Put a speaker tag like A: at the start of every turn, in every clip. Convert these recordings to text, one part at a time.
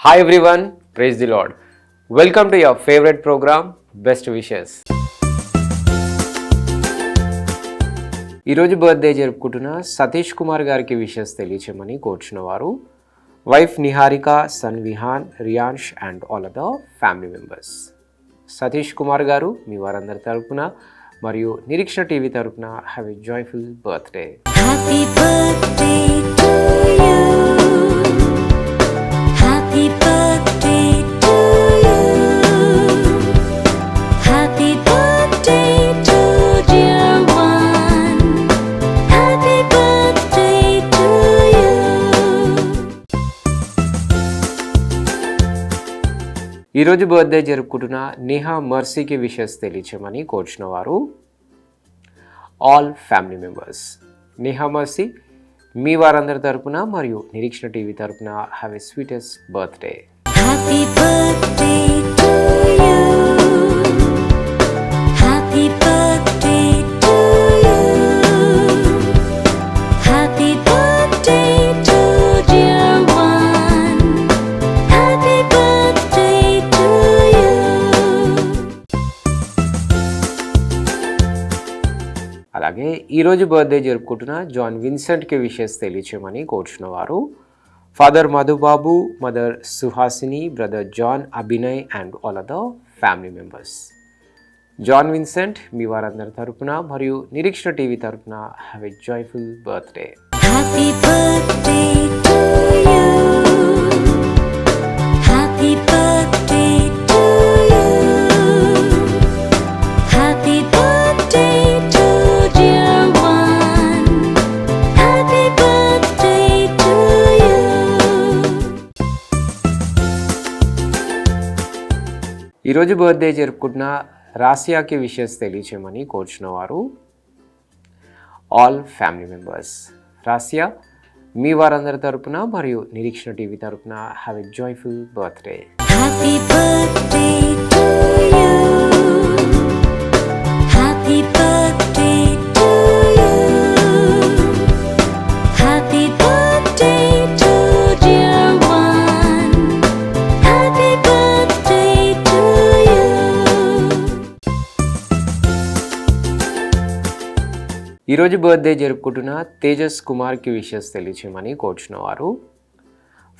A: Hi everyone, praise the Lord. Welcome to your favorite program, Best Wishes. ఈరోజు birthday జరుపుకుంటున్న సతీష్ కుమార్ గారికి wishes తెలియచేయమని కోరుచున్న వారు wife Niharika, son Vihaan, Riyansh and all other family members. Satish Kumar garu మీ వారందరి తరపున మరియు నిరీక్షణ టీవీ తరపున have a joyful birthday.
B: Happy birthday to you. Happy birthday to you. Happy birthday to dear one. Happy birthday to you.
A: ఈరోజు బర్త్డే జరుపుకుంటున్న నేహా మర్సీకి విషెస్ తెలియచేయమని కోరుచున్న వారు all family members. Neha Mercy మీ వారందరి తరపున మరియు నిరీక్షణ టీవీ తరపున have a sweetest birthday.
B: Happy birthday to you. Happy birthday to you. Happy birthday to dear one. Happy birthday to you.
A: అలాగే ఈరోజు బర్త్డే జరుపుకుంటున్న జాన్ విన్సెంట్కి విషెస్ తెలియచేయమని కోరుచున్న వారు father Madhubabu, mother Suhasini, brother John, Abhinay and all other family members. John Vincent మీ వారందరి తరపున మరియు నిరీక్షణ టీవీ తరపున have a joyful birthday.
B: Happy birthday to you. Happy birthday to you. Happy birthday to dear one. Happy birthday to you.
A: ఈరోజు birthday జరుపుకుంటున్న రాసియాకి wishes తెలియచేయమని కోరుచున్న వారు ఆల్ ఫ్యామిలీ మెంబర్స్. రాసియా మీ వారందరి తరపున మరియు నిరీక్షణ టీవీ తరపున have a joyful birthday.
B: Happy birthday to you. Happy birthday to you. Happy birthday to dear one. Happy birthday to you.
A: ఈరోజు బర్త్డే జరుపుకుంటున్న తేజస్ కుమార్కి విషెస్ తెలియచేయమని కోరుచున్న వారు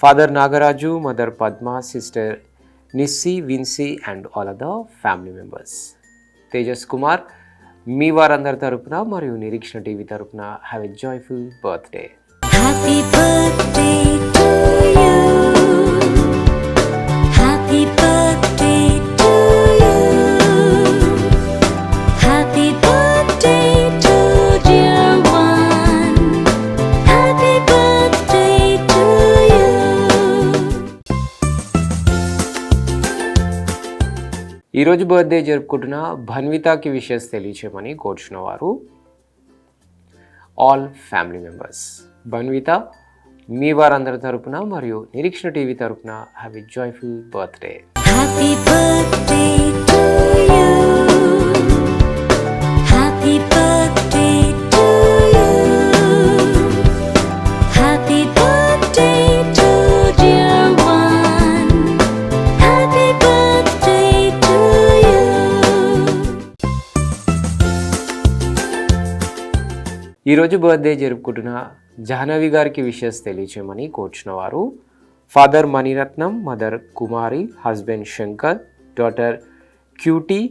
A: father Nagaraju, mother Padma, sister Nissi, Vincy and all other family members. Tejas Kumar మీ వారందరి తరపున మరియు నిరీక్షణ టీవీ తరపున have a joyful birthday.
B: Happy birthday to you. Happy birthday to you. Happy birthday to dear one. Happy birthday to you.
A: ఈరోజు birthday జరుపుకుంటున్న భన్వితాకి wishes తెలియచేయమని కోరుచున్న వారు ఆల్ ఫ్యామిలీ మెంబర్స్. భన్విత మీ వారందరి తరపున మరియు నిరీక్షణ టీవీ తరపున have a joyful birthday.
B: Happy birthday to you. Happy birthday to you. Happy birthday to dear one. Happy birthday to you.
A: ఈరోజు బర్త్డే జరుపుకుంటున్న జాహ్నవి గారికి విషెస్ తెలియచేయమని కోరుచున్న వారు father Maniratnam, mother Kumari, husband Shankar, daughter cutie,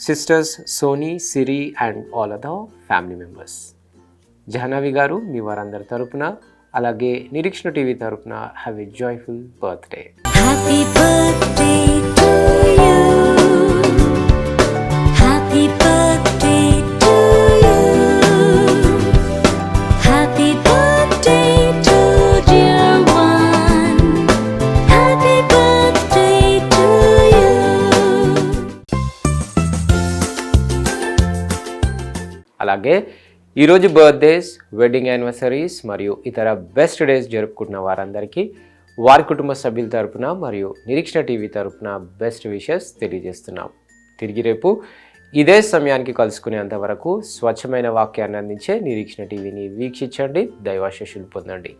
A: sisters Soni, Siri and all other family members. Jahnavi garu మీ వారందరి తరపున అలాగే నిరీక్షణ టీవీ తరపున have a joyful birthday.
B: Happy birthday to you. Happy birthday to you. Happy birthday to dear one. Happy birthday to you.
A: అలాగే ఈరోజు birthdays, wedding anniversaries మరియు ఇతర best days జరుపుకుంటున్న వారందరికీ వారి కుటుంబ సభ్యుల తరపున మరియు నిరీక్షణ టీవీ తరపున బెస్ట్ విషెస్ తెలియజేస్తున్నాం. తిరిగి రేపు ఇదే సమయానికి కలుసుకునేంత వరకు స్వచ్ఛమైన వాక్యాన్ని అందించే నిరీక్షణ టీవీని వీక్షించండి, దైవాశీస్సులు పొందండి.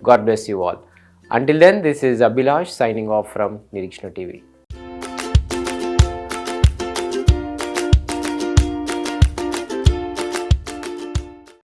A: God bless you all. Until then, this is Abhilash signing off from Nirikshna TV.